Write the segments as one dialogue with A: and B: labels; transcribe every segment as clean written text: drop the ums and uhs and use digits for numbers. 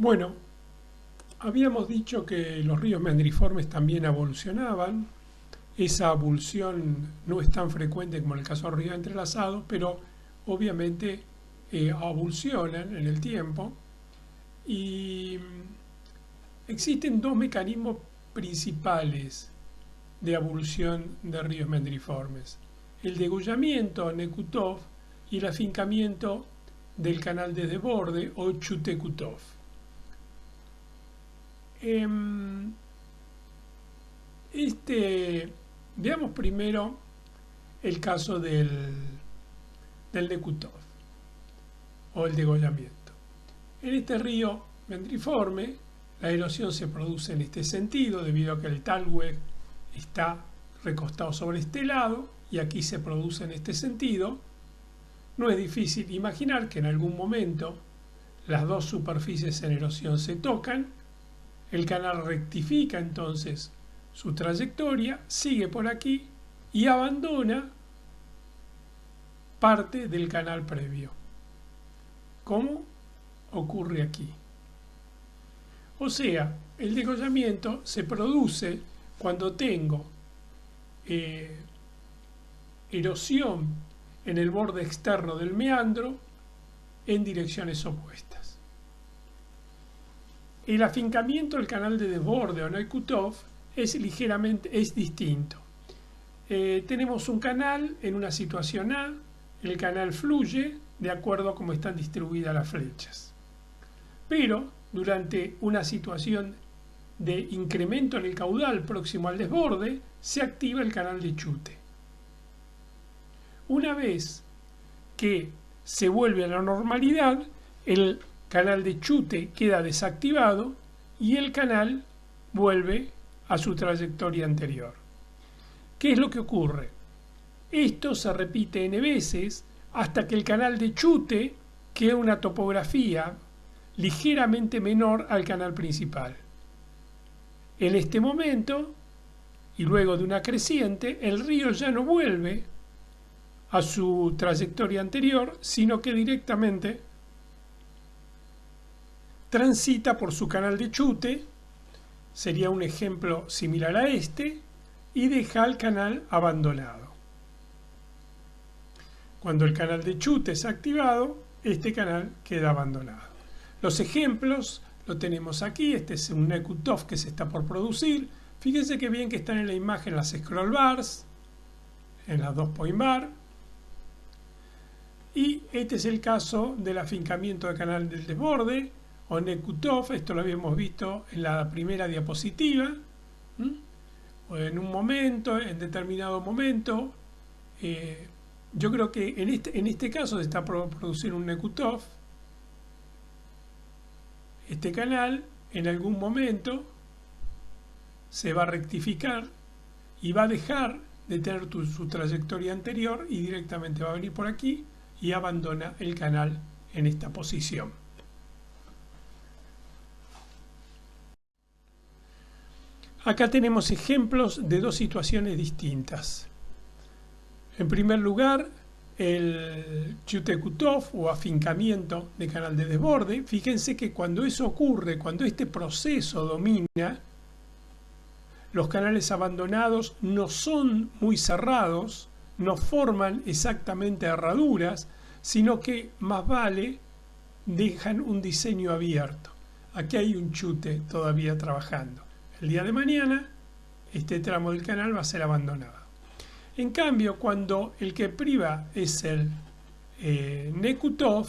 A: Bueno, habíamos dicho que los ríos meandriformes también evolucionaban. Esa avulsión no es tan frecuente como en el caso de ríos entrelazados, pero obviamente avulsionan en el tiempo. Y existen dos mecanismos principales de avulsión de ríos meandriformes: el degollamiento Nekutov y el afincamiento del canal de desborde o Chutekutov. Veamos primero el caso del Nekutov o el degollamiento. En este río meandriforme, la erosión se produce en este sentido debido a que el talweg está recostado sobre este lado y aquí se produce en este sentido. No es difícil imaginar que en algún momento las dos superficies en erosión se tocan, el canal rectifica entonces su trayectoria, sigue por aquí y abandona parte del canal previo. ¿Cómo ocurre aquí? O sea, el degollamiento se produce cuando tengo erosión en el borde externo del meandro en direcciones opuestas. El afincamiento del canal de desborde o Nekutov es distinto. Tenemos un canal en una situación A, el canal fluye de acuerdo a cómo están distribuidas las flechas. Pero durante una situación de incremento en el caudal próximo al desborde, se activa el canal de chute. Una vez que se vuelve a la normalidad, el canal de chute queda desactivado y el canal vuelve a su trayectoria anterior. ¿Qué es lo que ocurre? Esto se repite n veces hasta que el canal de chute queda una topografía ligeramente menor al canal principal. En este momento, y luego de una creciente, el río ya no vuelve a su trayectoria anterior, sino que directamente transita por su canal de chute, sería un ejemplo similar a este, y deja el canal abandonado. Cuando el canal de chute es activado, este canal queda abandonado. Los ejemplos lo tenemos aquí. Este es un Nekutov que se está por producir. Fíjense que bien que están en la imagen las scroll bars, en las dos point bar. Y este es el caso del afincamiento del canal del desborde o Nekutov. Esto lo habíamos visto en la primera diapositiva. O en un momento, en determinado momento. Yo creo que en este caso se está por producir un Nekutov. Este canal en algún momento se va a rectificar y va a dejar de tener su trayectoria anterior y directamente va a venir por aquí y abandona el canal en esta posición. Acá tenemos ejemplos de dos situaciones distintas. En primer lugar, el Chutekutov o afincamiento de canal de desborde. Fíjense que cuando eso ocurre, cuando este proceso domina, los canales abandonados no son muy cerrados, no forman exactamente herraduras, sino que más vale dejan un diseño abierto. Aquí hay un chute todavía trabajando. El día de mañana este tramo del canal va a ser abandonado. En cambio, cuando el que priva es el Nekutov,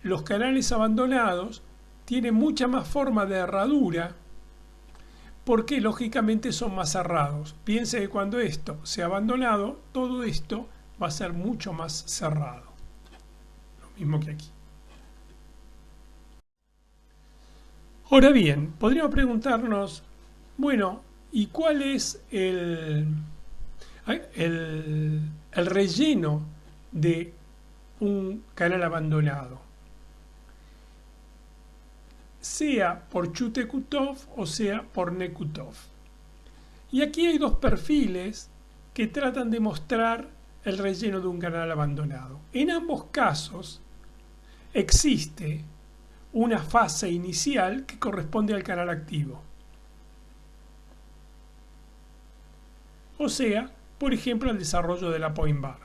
A: los canales abandonados tienen mucha más forma de herradura porque lógicamente son más cerrados. Piense que cuando esto sea abandonado, todo esto va a ser mucho más cerrado. Lo mismo que aquí. Ahora bien, podríamos preguntarnos, bueno, ¿y cuál es el relleno de un canal abandonado? Sea por Chutekutov o sea por Nekutov. Y aquí hay dos perfiles que tratan de mostrar el relleno de un canal abandonado. En ambos casos existe una fase inicial que corresponde al canal activo. O sea, por ejemplo, el desarrollo de la point bar.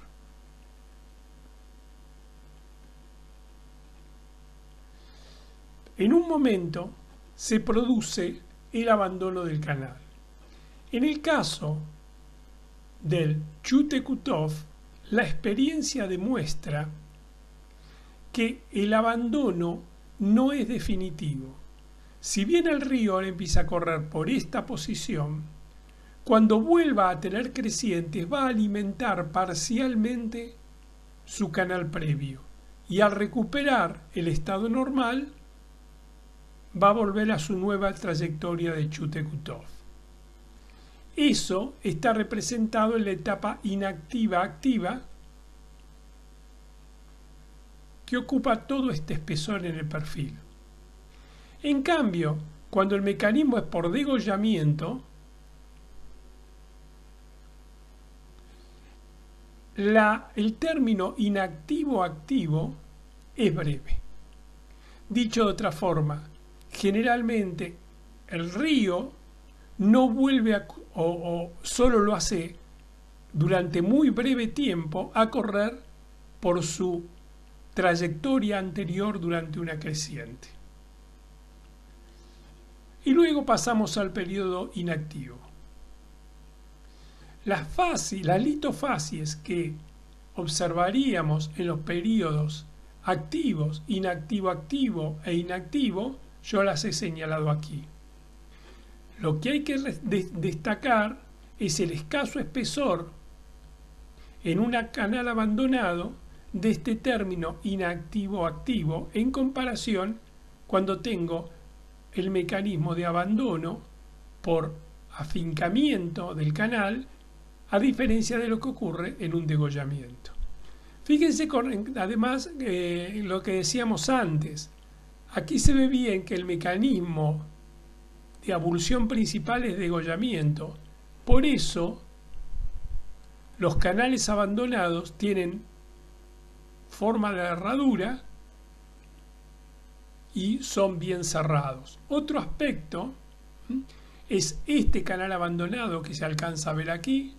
A: En un momento se produce el abandono del canal. En el caso del Chute-Kutov, la experiencia demuestra que el abandono no es definitivo. Si bien el río ahora empieza a correr por esta posición, cuando vuelva a tener crecientes va a alimentar parcialmente su canal previo y al recuperar el estado normal va a volver a su nueva trayectoria de Chute-Kutov. Eso está representado en la etapa inactiva-activa que ocupa todo este espesor en el perfil. En cambio, cuando el mecanismo es por degollamiento, el término inactivo-activo es breve. Dicho de otra forma, generalmente el río no vuelve o solo lo hace durante muy breve tiempo a correr por su trayectoria anterior durante una creciente. Y luego pasamos al periodo inactivo. Las litofacies que observaríamos en los periodos activos, inactivo-activo e inactivo, yo las he señalado aquí. Lo que hay que destacar es el escaso espesor en un canal abandonado de este término inactivo-activo en comparación cuando tengo el mecanismo de abandono por afincamiento del canal, a diferencia de lo que ocurre en un degollamiento. Fíjense además lo que decíamos antes. Aquí se ve bien que el mecanismo de abulsión principal es degollamiento. Por eso los canales abandonados tienen forma de herradura y son bien cerrados. Otro aspecto es este canal abandonado que se alcanza a ver aquí.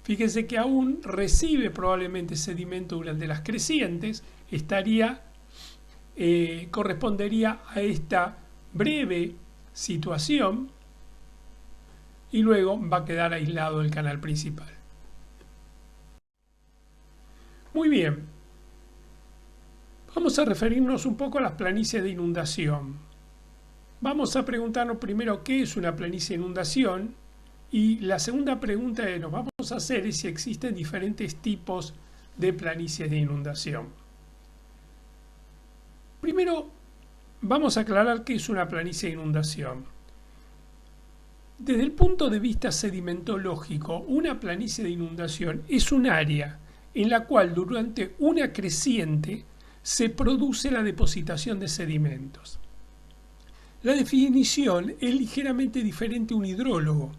A: Fíjense que aún recibe probablemente sedimento durante las crecientes, correspondería a esta breve situación y luego va a quedar aislado del canal principal. Muy bien, vamos a referirnos un poco a las planicies de inundación. Vamos a preguntarnos primero qué es una planicie de inundación y la segunda pregunta que nos vamos a hacer es si existen diferentes tipos de planicies de inundación. Primero, vamos a aclarar qué es una planicie de inundación. Desde el punto de vista sedimentológico, una planicie de inundación es un área en la cual durante una creciente se produce la depositación de sedimentos. La definición es ligeramente diferente a un hidrólogo,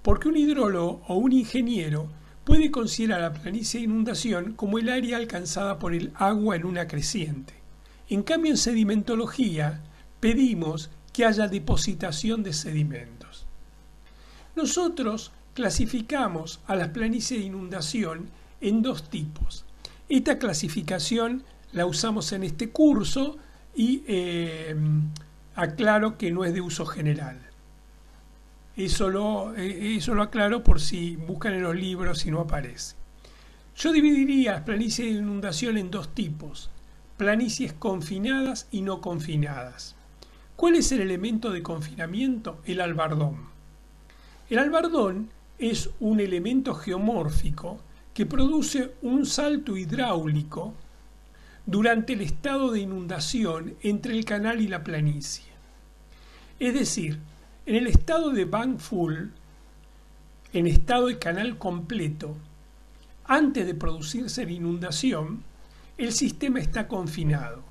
A: porque un hidrólogo o un ingeniero puede considerar la planicie de inundación como el área alcanzada por el agua en una creciente. En cambio, en sedimentología pedimos que haya depositación de sedimentos. Nosotros clasificamos a las planicies de inundación en dos tipos. Esta clasificación la usamos en este curso y aclaro que no es de uso general. Eso lo aclaro por si buscan en los libros y no aparece. Yo dividiría las planicies de inundación en dos tipos: planicies confinadas y no confinadas. ¿Cuál es el elemento de confinamiento? El albardón. El albardón es un elemento geomórfico que produce un salto hidráulico durante el estado de inundación entre el canal y la planicie. Es decir, en el estado de bank full, en estado de canal completo, antes de producirse la inundación, el sistema está confinado.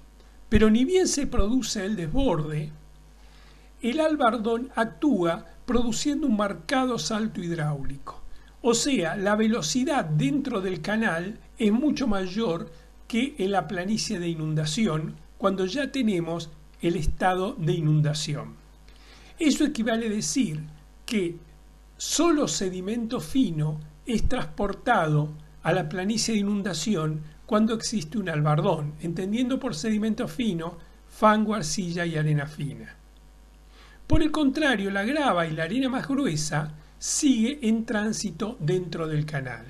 A: Pero ni bien se produce el desborde, el albardón actúa produciendo un marcado salto hidráulico. O sea, la velocidad dentro del canal es mucho mayor que en la planicie de inundación cuando ya tenemos el estado de inundación. Eso equivale a decir que solo sedimento fino es transportado a la planicie de inundación cuando existe un albardón, entendiendo por sedimento fino fango, arcilla y arena fina. Por el contrario, la grava y la arena más gruesa sigue en tránsito dentro del canal.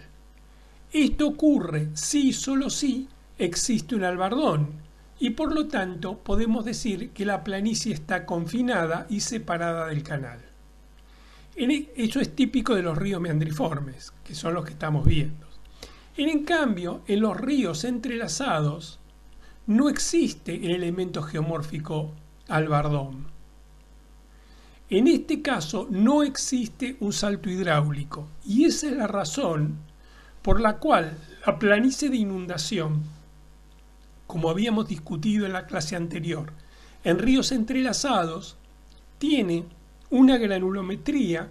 A: Esto ocurre si y solo si existe un albardón, y por lo tanto podemos decir que la planicie está confinada y separada del canal. Eso es típico de los ríos meandriformes, que son los que estamos viendo. En cambio, en los ríos entrelazados no existe el elemento geomórfico albardón. En este caso no existe un salto hidráulico, y esa es la razón por la cual la planicie de inundación, como habíamos discutido en la clase anterior, en ríos entrelazados, tiene una granulometría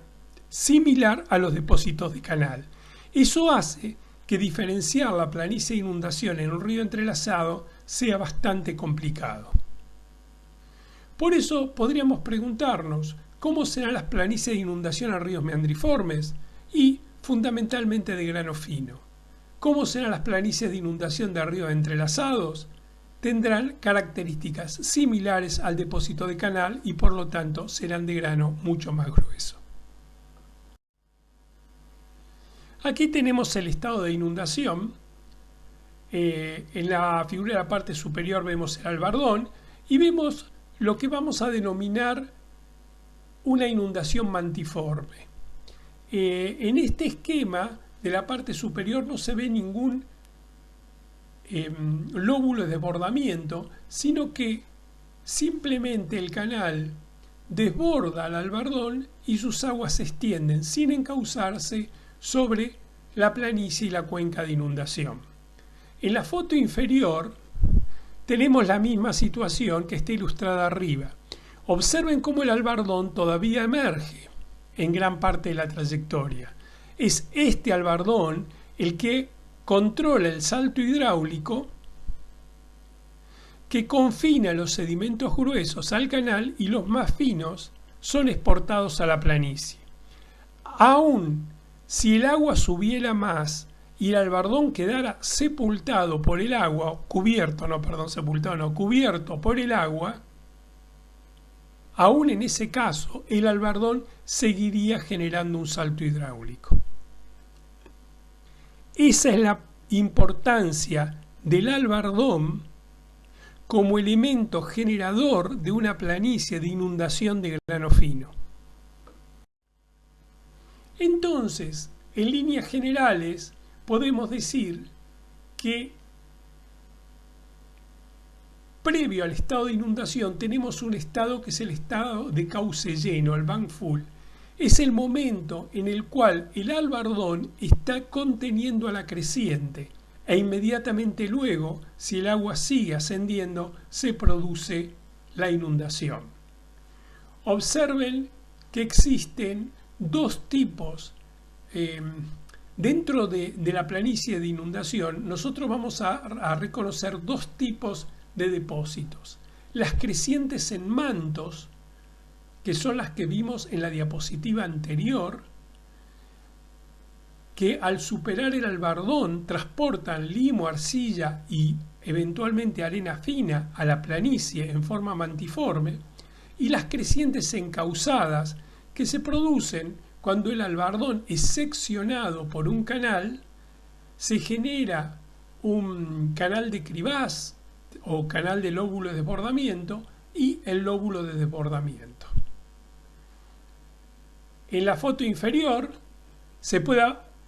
A: similar a los depósitos de canal. Eso hace que diferenciar la planicie de inundación en un río entrelazado sea bastante complicado. Por eso podríamos preguntarnos cómo serán las planicies de inundación en ríos meandriformes y fundamentalmente de grano fino. ¿Cómo serán las planicies de inundación de ríos entrelazados? Tendrán características similares al depósito de canal y por lo tanto serán de grano mucho más grueso. Aquí tenemos el estado de inundación. En la figura de la parte superior vemos el albardón y vemos lo que vamos a denominar una inundación mantiforme. En este esquema de la parte superior no se ve ningún lóbulo de desbordamiento, sino que simplemente el canal desborda al albardón y sus aguas se extienden sin encauzarse sobre la planicie y la cuenca de inundación. En la foto inferior tenemos la misma situación que está ilustrada arriba. Observen cómo el albardón todavía emerge en gran parte de la trayectoria. Es este albardón el que controla el salto hidráulico que confina los sedimentos gruesos al canal y los más finos son exportados a la planicie. Aún si el agua subiera más y el albardón quedara sepultado por el agua, cubierto por el agua, aún en ese caso el albardón seguiría generando un salto hidráulico. Esa es la importancia del albardón como elemento generador de una planicie de inundación de grano fino. Entonces, en líneas generales, podemos decir que previo al estado de inundación tenemos un estado que es el estado de cauce lleno, el bank full. Es el momento en el cual el albardón está conteniendo a la creciente e inmediatamente luego, si el agua sigue ascendiendo, se produce la inundación. Observen que existen dos tipos. Dentro de la planicie de inundación, nosotros vamos a reconocer dos tipos de depósitos. Las crecientes en mantos, que son las que vimos en la diapositiva anterior, que al superar el albardón transportan limo, arcilla y eventualmente arena fina a la planicie en forma mantiforme, y las crecientes encausadas, que se producen cuando el albardón es seccionado por un canal, se genera un canal de cribás o canal de lóbulo de desbordamiento y el lóbulo de desbordamiento. En la foto inferior se puede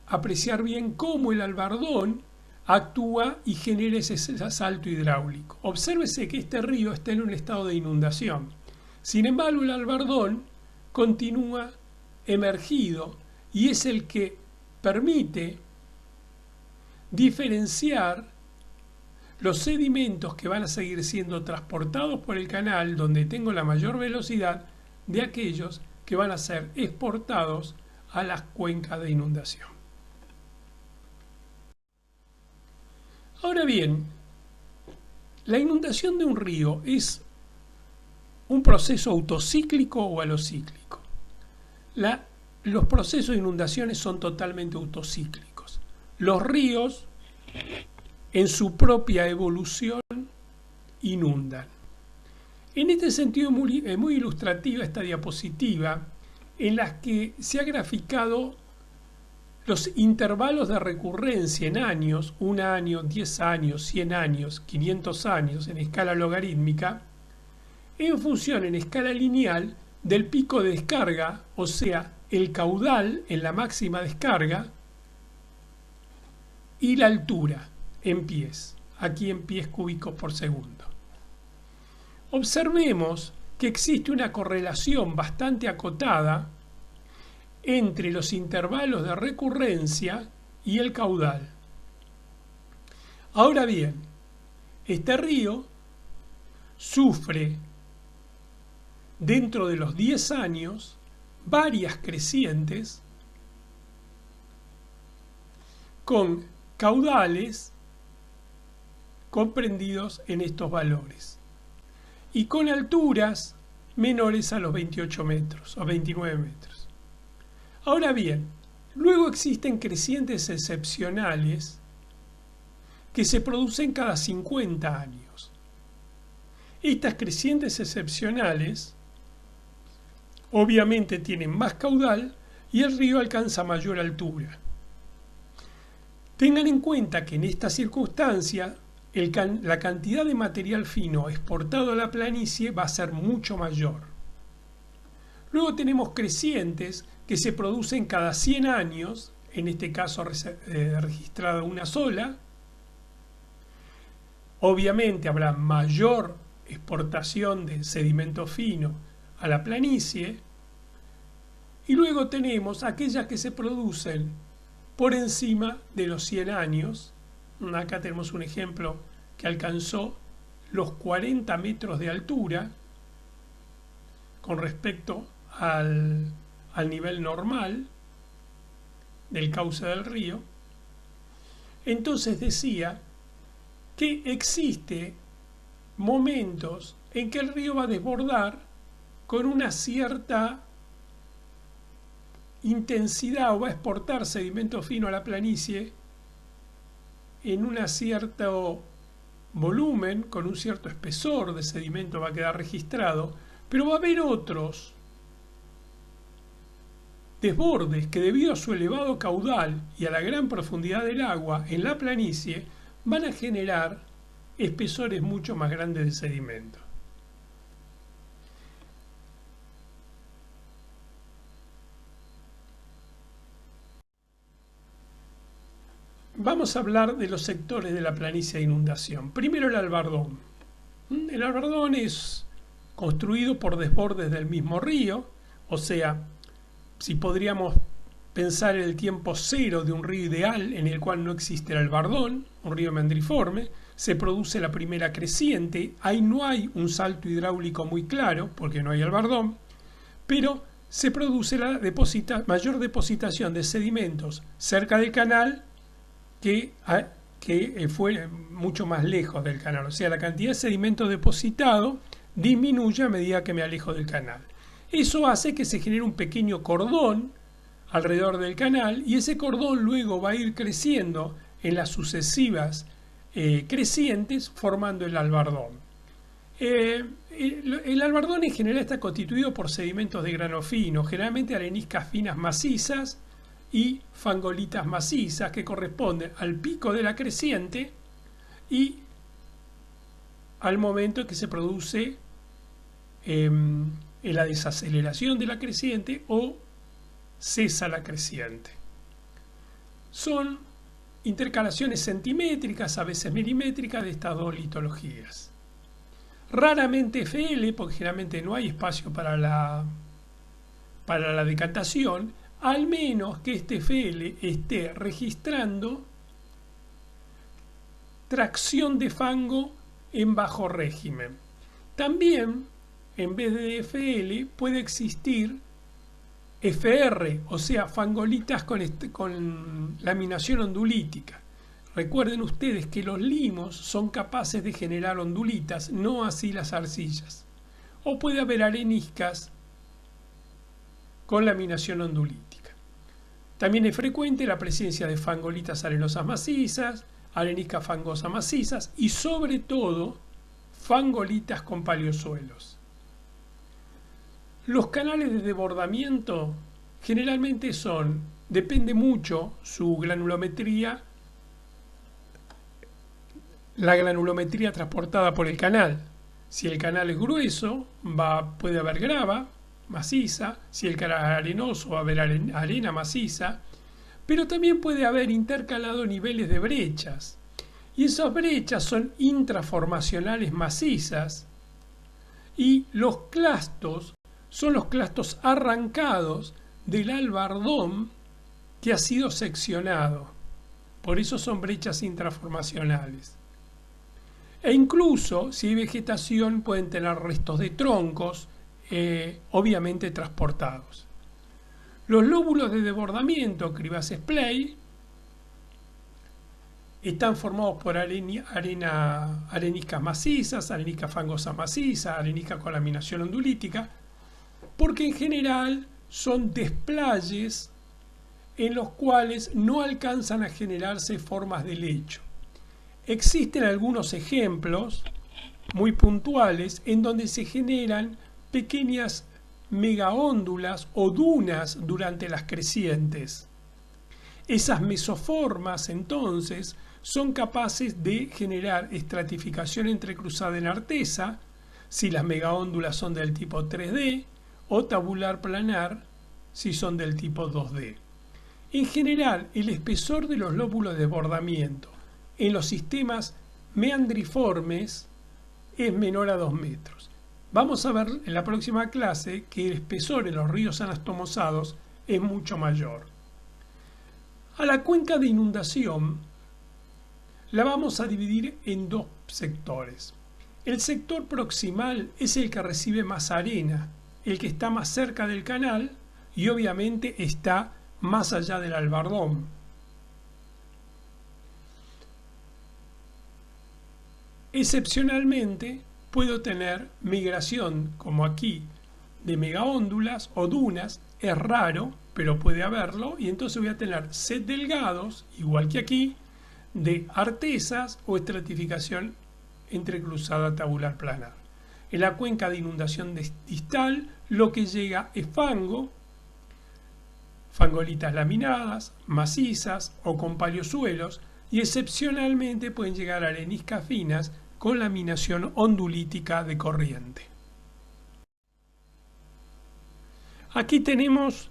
A: apreciar bien cómo el albardón actúa y genera ese salto hidráulico. Obsérvese que este río está en un estado de inundación. Sin embargo, el albardón continúa emergido y es el que permite diferenciar los sedimentos que van a seguir siendo transportados por el canal donde tengo la mayor velocidad de aquellos que van a ser exportados a las cuencas de inundación. Ahora bien, ¿La inundación de un río es un proceso autocíclico o alocíclico? Los procesos de inundaciones son totalmente autocíclicos. Los ríos, en su propia evolución, inundan. En este sentido es muy ilustrativa esta diapositiva en la que se ha graficado los intervalos de recurrencia en años, 1 año, 10 años, 100 años, 500 años en escala logarítmica, en función en escala lineal del pico de descarga, o sea, el caudal en la máxima descarga y la altura en pies, aquí en pies cúbicos por segundo. Observemos que existe una correlación bastante acotada entre los intervalos de recurrencia y el caudal. Ahora bien, este río sufre dentro de los 10 años varias crecientes con caudales comprendidos en estos valores y con alturas menores a los 28 metros o 29 metros. Ahora bien, luego existen crecientes excepcionales que se producen cada 50 años. Estas crecientes excepcionales obviamente tienen más caudal y el río alcanza mayor altura. Tengan en cuenta que en esta circunstancia la cantidad de material fino exportado a la planicie va a ser mucho mayor. Luego tenemos crecientes que se producen cada 100 años, en este caso registrada una sola. Obviamente habrá mayor exportación de sedimento fino a la planicie, y luego tenemos aquellas que se producen por encima de los 100 años. Acá tenemos un ejemplo que alcanzó los 40 metros de altura con respecto al nivel normal del cauce del río. Entonces decía que existe momentos en que el río va a desbordar con una cierta intensidad o va a exportar sedimento fino a la planicie en un cierto volumen, con un cierto espesor de sedimento va a quedar registrado, pero va a haber otros desbordes que, debido a su elevado caudal y a la gran profundidad del agua en la planicie, van a generar espesores mucho más grandes de sedimento. Vamos a hablar de los sectores de la planicie de inundación. Primero, el albardón. El albardón es construido por desbordes del mismo río, o sea, si podríamos pensar en el tiempo cero de un río ideal en el cual no existe el albardón, un río mandriforme, se produce la primera creciente, ahí no hay un salto hidráulico muy claro porque no hay albardón, pero se produce la mayor depositación de sedimentos cerca del canal que fue mucho más lejos del canal. O sea, la cantidad de sedimento depositado disminuye a medida que me alejo del canal. Eso hace que se genere un pequeño cordón alrededor del canal, y ese cordón luego va a ir creciendo en las sucesivas crecientes, formando el albardón. El albardón en general está constituido por sedimentos de grano fino, generalmente areniscas finas macizas y fangolitas macizas, que corresponden al pico de la creciente y al momento en que se produce la desaceleración de la creciente o cesa la creciente. Son intercalaciones centimétricas, a veces milimétricas, de estas dos litologías. Raramente FL, porque generalmente no hay espacio para la decantación, al menos que este FL esté registrando tracción de fango en bajo régimen. También, en vez de FL, puede existir FR, o sea, fangolitas con laminación ondulítica. recuerden ustedes que los limos son capaces de generar ondulitas, no así las arcillas. O puede haber areniscas con laminación ondulítica. También es frecuente la presencia de fangolitas arenosas macizas, areniscas fangosas macizas y sobre todo fangolitas con paleosuelos. Los canales de desbordamiento generalmente depende mucho su granulometría, la granulometría transportada por el canal. Si el canal es grueso, puede haber grava maciza, si el canal es arenoso va a haber arena maciza, pero también puede haber intercalado niveles de brechas. Y esas brechas son intraformacionales macizas y los clastos son los clastos arrancados del albardón que ha sido seccionado. Por eso son brechas intraformacionales. E incluso, si hay vegetación, pueden tener restos de troncos, obviamente transportados. Los lóbulos de desbordamiento, cribas splay, están formados por areniscas macizas, areniscas fangosas macizas, areniscas con laminación ondulítica, porque en general son desplayes en los cuales no alcanzan a generarse formas de lecho. Existen algunos ejemplos muy puntuales en donde se generan pequeñas megaóndulas o dunas durante las crecientes. Esas mesoformas entonces son capaces de generar estratificación entrecruzada en artesa, si las megaóndulas son del tipo 3D, o tabular planar, si son del tipo 2D. En general, el espesor de los lóbulos de desbordamiento en los sistemas meandriformes es menor a 2 metros. Vamos a ver en la próxima clase que el espesor en los ríos anastomosados es mucho mayor. A la cuenca de inundación la vamos a dividir en dos sectores. El sector proximal es el que recibe más arena, el que está más cerca del canal y obviamente está más allá del albardón. Excepcionalmente puedo tener migración, como aquí, de megaóndulas o dunas, es raro, pero puede haberlo, y entonces voy a tener set delgados, igual que aquí, de artesas o estratificación entrecruzada tabular planar. En la cuenca de inundación distal lo que llega es fango, fangolitas laminadas, macizas o con paleosuelos, y excepcionalmente pueden llegar areniscas finas con laminación ondulítica de corriente. Aquí tenemos,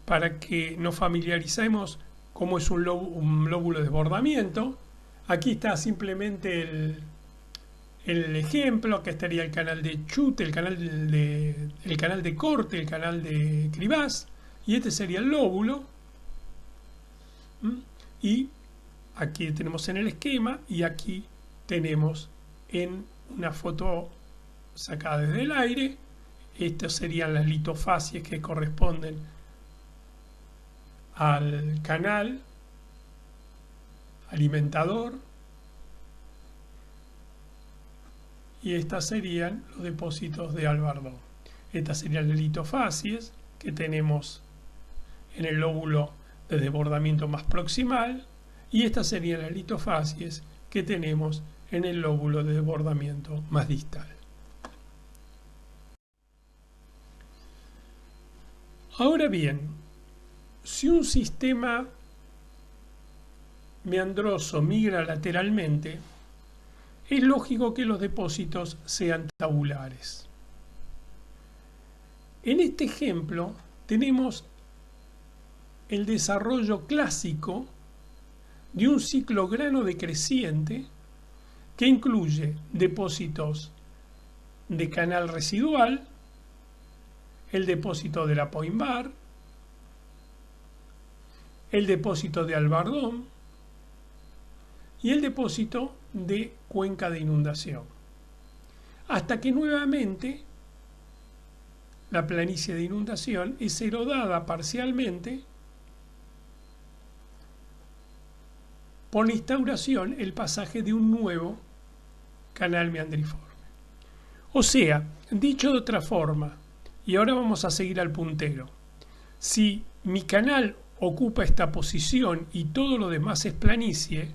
A: para que nos familiaricemos cómo es un lóbulo de desbordamiento, aquí está simplemente el ejemplo, que estaría el canal de chute, el canal de corte, el canal de cribás, y este sería el lóbulo. Y aquí tenemos en el esquema, y aquí tenemos en una foto sacada desde el aire. Estas serían las litofacies que corresponden al canal alimentador, y estas serían los depósitos de albardón. Estas serían las litofacies que tenemos en el lóbulo de desbordamiento más proximal, y estas serían las litofacies que tenemos en el lóbulo de desbordamiento más distal. Ahora bien, si un sistema meandroso migra lateralmente, es lógico que los depósitos sean tabulares. En este ejemplo tenemos el desarrollo clásico de un ciclo grano decreciente que incluye depósitos de canal residual, el depósito de la point bar, el depósito de albardón y el depósito de cuenca de inundación, hasta que nuevamente la planicie de inundación es erodada parcialmente por la instauración, el pasaje de un nuevo canal meandriforme. O sea, dicho de otra forma, y ahora vamos a seguir al puntero, si mi canal ocupa esta posición y todo lo demás es planicie,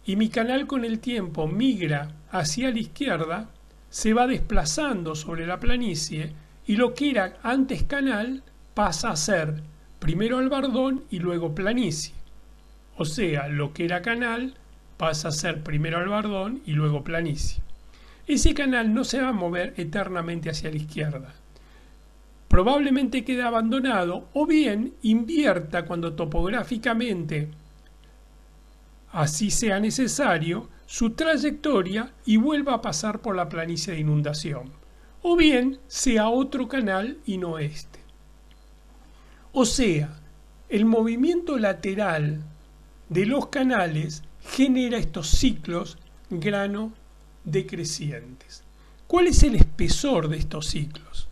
A: y mi canal con el tiempo migra hacia la izquierda, se va desplazando sobre la planicie y lo que era antes canal pasa a ser primero albardón y luego planicie. O sea, lo que era canal pasa a ser primero albardón y luego planicie. Ese canal no se va a mover eternamente hacia la izquierda. Probablemente quede abandonado o bien invierta cuando topográficamente así sea necesario su trayectoria y vuelva a pasar por la planicie de inundación. O bien sea otro canal y no este. O sea, el movimiento lateral de los canales genera estos ciclos grano decrecientes. ¿Cuál es el espesor de estos ciclos?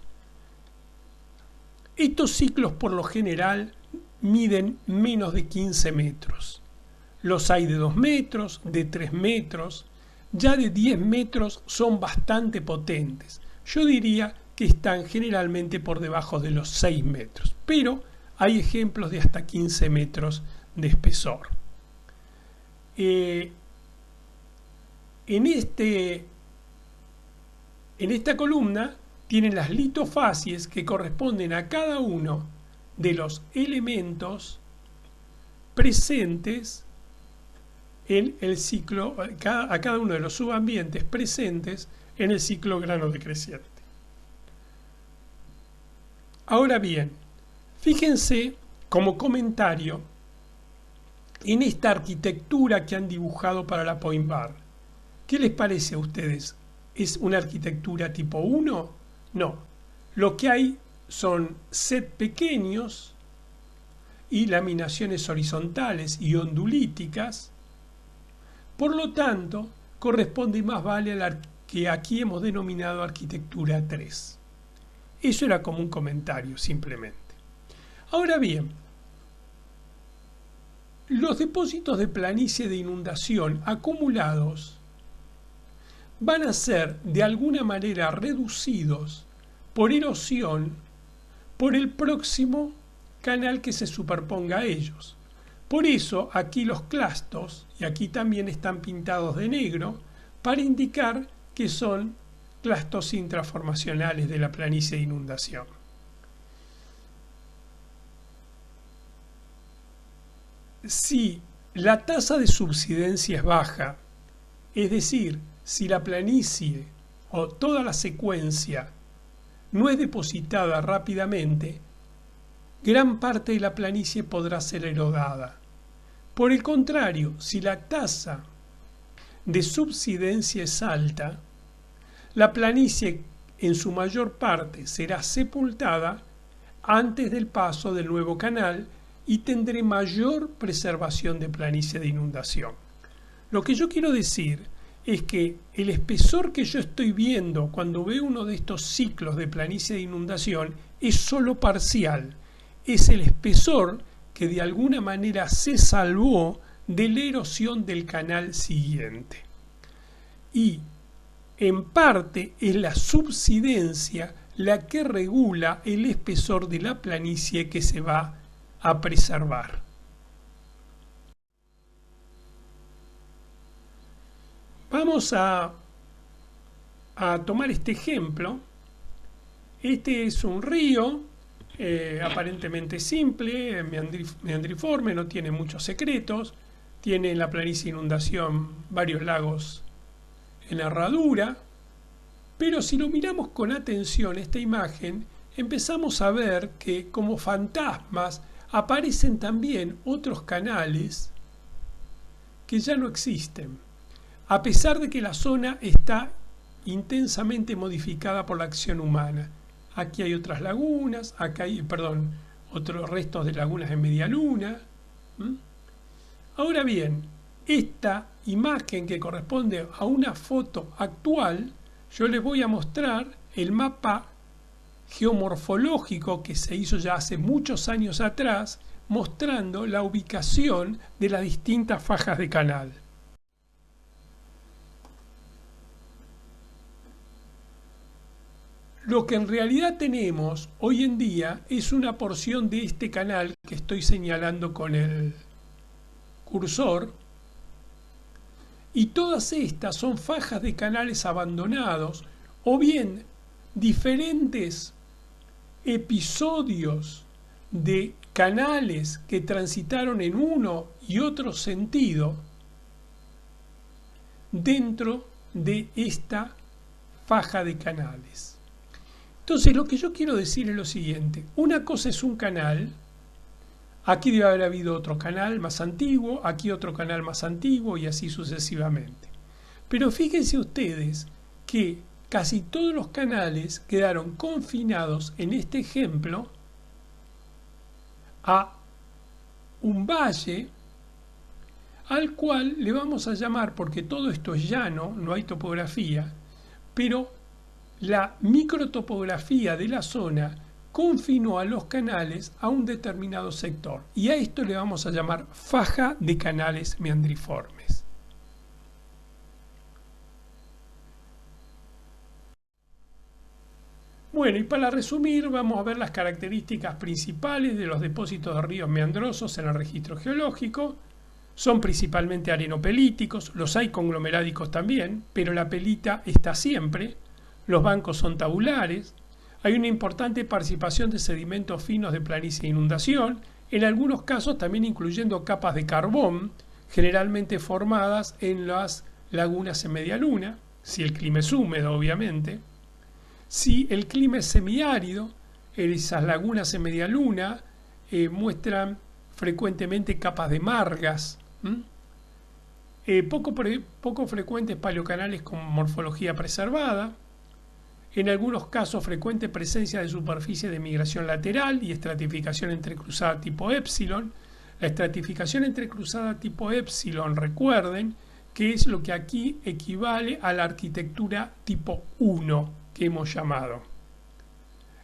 A: Estos ciclos por lo general miden menos de 15 metros. Los hay de 2 metros, de 3 metros, ya de 10 metros son bastante potentes. Yo diría que están generalmente por debajo de los 6 metros, pero hay ejemplos de hasta 15 metros de espesor. En esta columna tienen las litofacies que corresponden a cada uno de los elementos presentes en el ciclo, a cada uno de los subambientes presentes en el ciclo grano decreciente. Ahora bien, fíjense como comentario en esta arquitectura que han dibujado para la point bar. ¿Qué les parece a ustedes? ¿Es una arquitectura tipo 1? No. Lo que hay son set pequeños y laminaciones horizontales y ondulíticas. Por lo tanto, corresponde más vale a la que aquí hemos denominado arquitectura 3. Eso era como un comentario, simplemente. Ahora bien, los depósitos de planicie de inundación acumulados van a ser de alguna manera reducidos por erosión por el próximo canal que se superponga a ellos. Por eso aquí los clastos, y aquí también están pintados de negro, para indicar que son clastos intraformacionales de la planicie de inundación. Si la tasa de subsidencia es baja, es decir, si la planicie o toda la secuencia no es depositada rápidamente, gran parte de la planicie podrá ser erodada. Por el contrario, si la tasa de subsidencia es alta, la planicie en su mayor parte será sepultada antes del paso del nuevo canal y tendré mayor preservación de planicie de inundación. Lo que yo quiero decir es que el espesor que yo estoy viendo cuando veo uno de estos ciclos de planicie de inundación es solo parcial. Es el espesor que de alguna manera se salvó de la erosión del canal siguiente. Y en parte es la subsidencia la que regula el espesor de la planicie que se va a preservar. Vamos a tomar este ejemplo. Este es un río aparentemente simple, meandriforme, no tiene muchos secretos, tiene en la planicie de inundación varios lagos en herradura, pero si lo miramos con atención esta imagen, empezamos a ver que como fantasmas aparecen también otros canales que ya no existen, a pesar de que la zona está intensamente modificada por la acción humana. Aquí hay otras lagunas, acá hay, otros restos de lagunas en media luna. Ahora bien, esta imagen que corresponde a una foto actual, yo les voy a mostrar el mapa geomorfológico que se hizo ya hace muchos años atrás, mostrando la ubicación de las distintas fajas de canal. Lo que en realidad tenemos hoy en día es una porción de este canal que estoy señalando con el cursor, y todas estas son fajas de canales abandonados o bien diferentes episodios de canales que transitaron en uno y otro sentido dentro de esta faja de canales. Entonces, lo que yo quiero decir es lo siguiente: una cosa es un canal, aquí debe haber habido otro canal más antiguo, aquí otro canal más antiguo y así sucesivamente. Pero fíjense ustedes que casi todos los canales quedaron confinados en este ejemplo a un valle al cual le vamos a llamar, porque todo esto es llano, no hay topografía, pero la microtopografía de la zona confinó a los canales a un determinado sector, y a esto le vamos a llamar faja de canales meandriformes. Bueno, y para resumir, vamos a ver las características principales de los depósitos de ríos meandrosos en el registro geológico. Son principalmente arenopelíticos, los hay conglomerádicos también, pero la pelita está siempre. Los bancos son tabulares. Hay una importante participación de sedimentos finos de planicie e inundación, en algunos casos también incluyendo capas de carbón, generalmente formadas en las lagunas en media luna, si el clima es húmedo, obviamente. Si el clima es semiárido, esas lagunas en media luna muestran frecuentemente capas de margas, poco frecuentes paleocanales con morfología preservada. En algunos casos, frecuente presencia de superficie de migración lateral y estratificación entrecruzada tipo épsilon. La estratificación entrecruzada tipo épsilon, recuerden, que es lo que aquí equivale a la arquitectura tipo 1 que hemos llamado.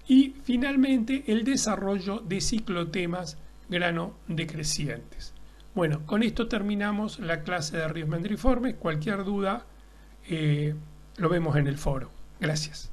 A: Y finalmente, el desarrollo de ciclotemas grano decrecientes. Bueno, con esto terminamos la clase de ríos meandriformes. Cualquier duda lo vemos en el foro. Gracias.